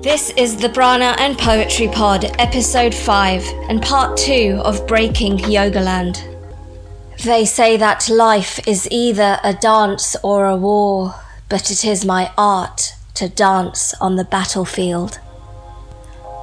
This is the Prana and Poetry Pod, Episode 5 and Part 2 of Breaking Yogaland. They say that life is either a dance or a war, but it is my art to dance on the battlefield.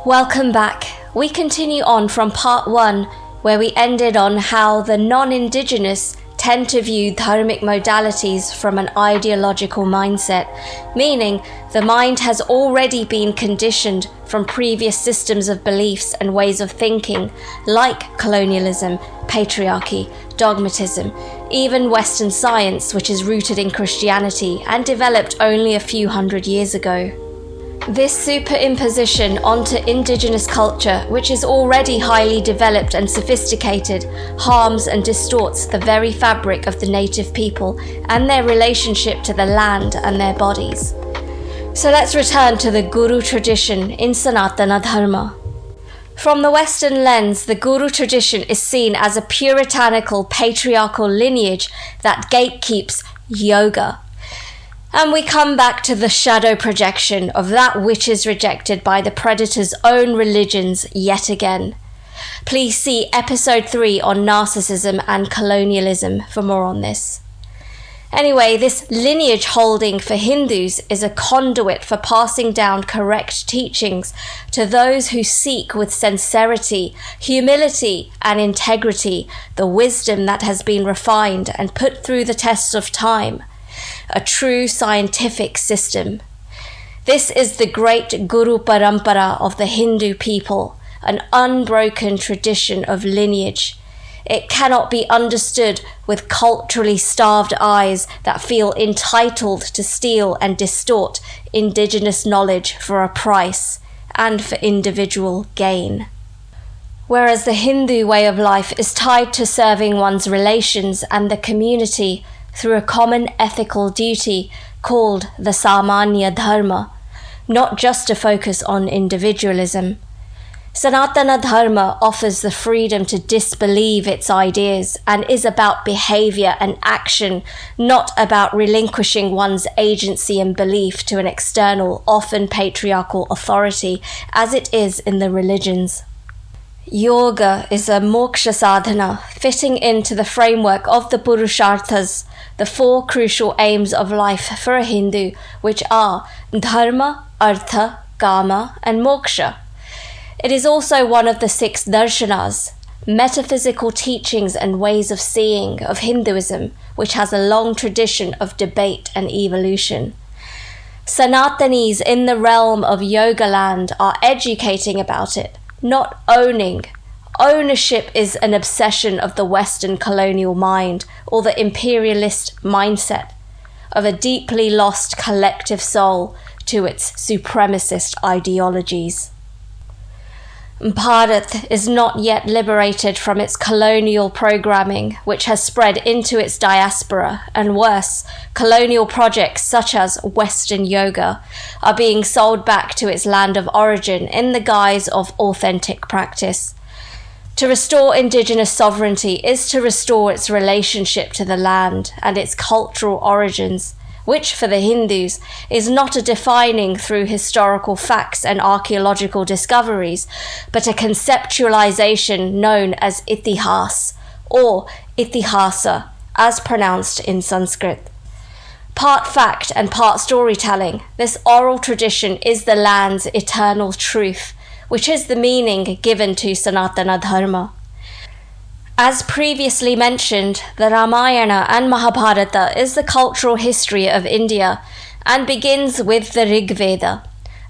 Welcome back. We continue on from Part 1, where we ended on how the non-indigenous tend to view dharmic modalities from an ideological mindset, meaning the mind has already been conditioned from previous systems of beliefs and ways of thinking, like colonialism, patriarchy, dogmatism, even Western science, which is rooted in Christianity and developed only a few hundred years ago. This superimposition onto indigenous culture, which is already highly developed and sophisticated, harms and distorts the very fabric of the native people and their relationship to the land and their bodies. So let's return to the Guru tradition in Sanatanadharma. From the Western lens, the Guru tradition is seen as a puritanical, patriarchal lineage that gatekeeps yoga. And we come back to the shadow projection of that which is rejected by the predator's own religions yet again. Please see Episode 3 on narcissism and colonialism for more on this. Anyway, this lineage holding for Hindus is a conduit for passing down correct teachings to those who seek with sincerity, humility, and integrity the wisdom that has been refined and put through the tests of time. A true scientific system. This is the great Guru parampara of the Hindu people, an unbroken tradition of lineage. It cannot be understood with culturally starved eyes that feel entitled to steal and distort indigenous knowledge for a price and for individual gain. Whereas the Hindu way of life is tied to serving one's relations and the community through a common ethical duty called the sanatanadharma, not just to focus on individualism. Sanatanadharma offers the freedom to disbelieve its ideas and is about behavior and action, not about relinquishing one's agency and belief to an external, often patriarchal authority, as it is in the religions. Yoga is a moksha sadhana fitting into the framework of the Purusharthas, the four crucial aims of life for a Hindu, which are dharma, artha, kama, and moksha. It is also one of the 6 darshanas, metaphysical teachings and ways of seeing of Hinduism, which has a long tradition of debate and evolution. Sanatanis in the realm of Yogaland are educating about it, not owning. Ownership is an obsession of the Western colonial mind, or the imperialist mindset of a deeply lost collective soul to its supremacist ideologies. Bharat is not yet liberated from its colonial programming, which has spread into its diaspora, and worse, colonial projects such as Western yoga are being sold back to its land of origin in the guise of authentic practice. To restore indigenous sovereignty is to restore its relationship to the land and its cultural origins, which for the Hindus is not a defining through historical facts and archaeological discoveries, but a conceptualization known as itihasa or itihasa, as pronounced in Sanskrit. Part fact and part storytelling, this oral tradition is the land's eternal truth, which is the meaning given to Sanatanadharma. As previously mentioned, the Ramayana and Mahabharata is the cultural history of India and begins with the Rig Veda,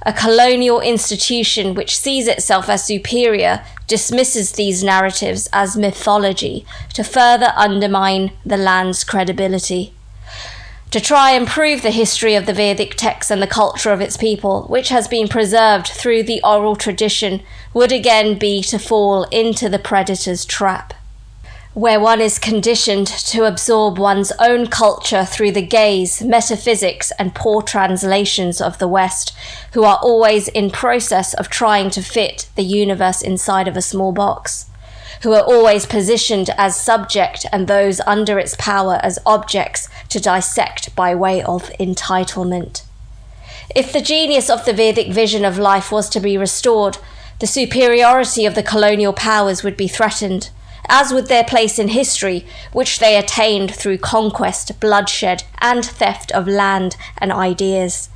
a colonial institution which sees itself as superior, dismisses these narratives as mythology to further undermine the land's credibility. To try and prove the history of the Vedic text and the culture of its people, which has been preserved through the oral tradition, would again be to fall into the predator's trap, where one is conditioned to absorb one's own culture through the gaze, metaphysics, and poor translations of the West, who are always in process of trying to fit the universe inside of a small box, who are always positioned as subject and those under its power as objects to dissect by way of entitlement. If the genius of the Vedic vision of life was to be restored, the superiority of the colonial powers would be threatened, as would their place in history, which they attained through conquest, bloodshed, and theft of land and ideas.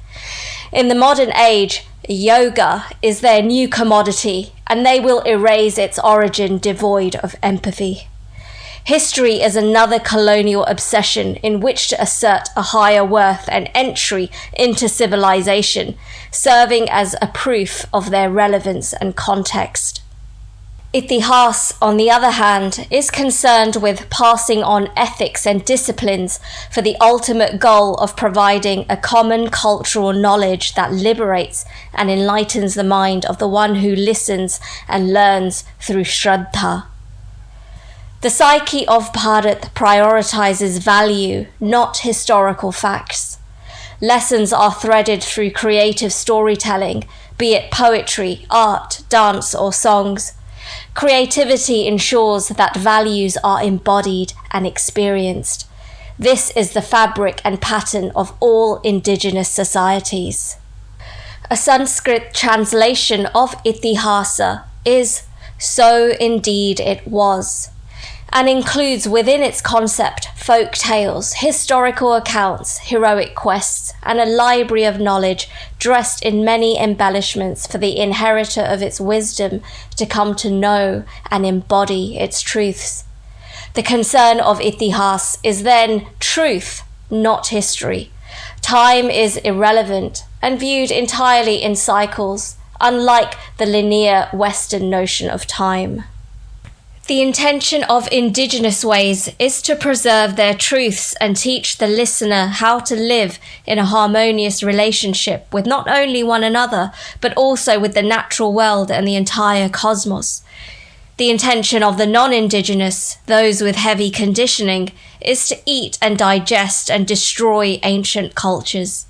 In the modern age, yoga is their new commodity, and they will erase its origin devoid of empathy. History is another colonial obsession in which to assert a higher worth and entry into civilization, serving as a proof of their relevance and context. Itihasa, on the other hand, is concerned with passing on ethics and disciplines for the ultimate goal of providing a common cultural knowledge that liberates and enlightens the mind of the one who listens and learns through Shraddha. The psyche of Bharat prioritizes value, not historical facts. Lessons are threaded through creative storytelling, be it poetry, art, dance, or songs. Creativity ensures that values are embodied and experienced. This is the fabric and pattern of all indigenous societies. A Sanskrit translation of itihasa is "so indeed it was," and includes within its concept folk tales, historical accounts, heroic quests, and a library of knowledge dressed in many embellishments for the inheritor of its wisdom to come to know and embody its truths. The concern of itihasa is then truth, not history. Time is irrelevant and viewed entirely in cycles, unlike the linear Western notion of time. The intention of indigenous ways is to preserve their truths and teach the listener how to live in a harmonious relationship with not only one another, but also with the natural world and the entire cosmos. The intention of the non-indigenous, those with heavy conditioning, is to eat and digest and destroy ancient cultures.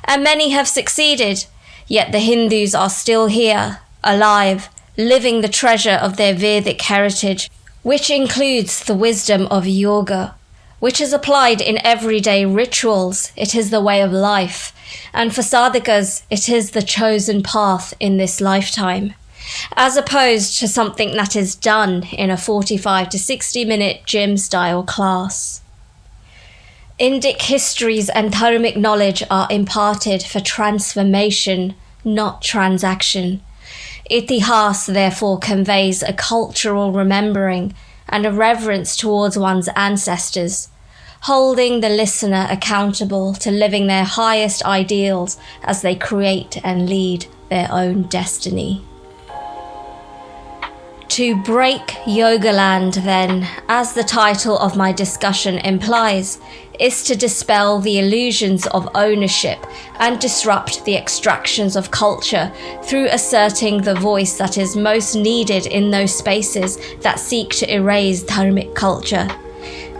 And many have succeeded, yet the Hindus are still here, alive, living the treasure of their Vedic heritage, which includes the wisdom of yoga, which is applied in everyday rituals. It is the way of life, and for sadhakas, it is the chosen path in this lifetime, as opposed to something that is done in a 45 to 60-minute gym-style class. Indic histories and dharmic knowledge are imparted for transformation, not transaction. Itihasa therefore conveys a cultural remembering and a reverence towards one's ancestors, holding the listener accountable to living their highest ideals as they create and lead their own destiny. To break Yogaland, then, as the title of my discussion implies, is to dispel the illusions of ownership and disrupt the extractions of culture through asserting the voice that is most needed in those spaces that seek to erase dharmic culture,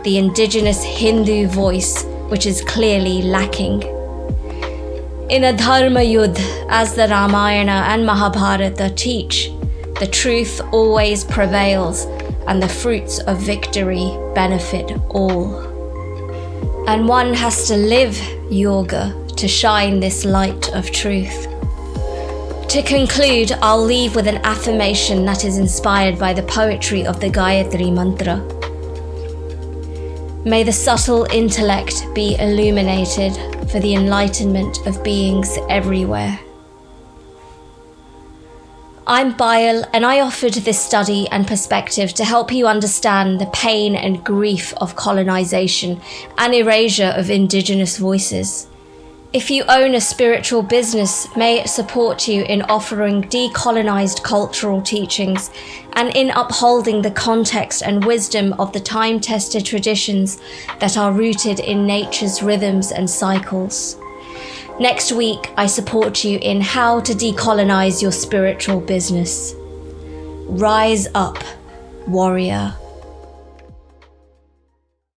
the indigenous Hindu voice, which is clearly lacking. In a dharma yuddha, as the Ramayana and Mahabharata teach, the truth always prevails, and the fruits of victory benefit all. And one has to live yoga to shine this light of truth. To conclude, I'll leave with an affirmation that is inspired by the poetry of the Gayatri Mantra. May the subtle intellect be illuminated for the enlightenment of beings everywhere. I'm Payal, and I offered this study and perspective to help you understand the pain and grief of colonization and erasure of indigenous voices. If you own a spiritual business, may it support you in offering decolonized cultural teachings and in upholding the context and wisdom of the time-tested traditions that are rooted in nature's rhythms and cycles. Next week, I support you in how to decolonize your spiritual business. Rise up, warrior.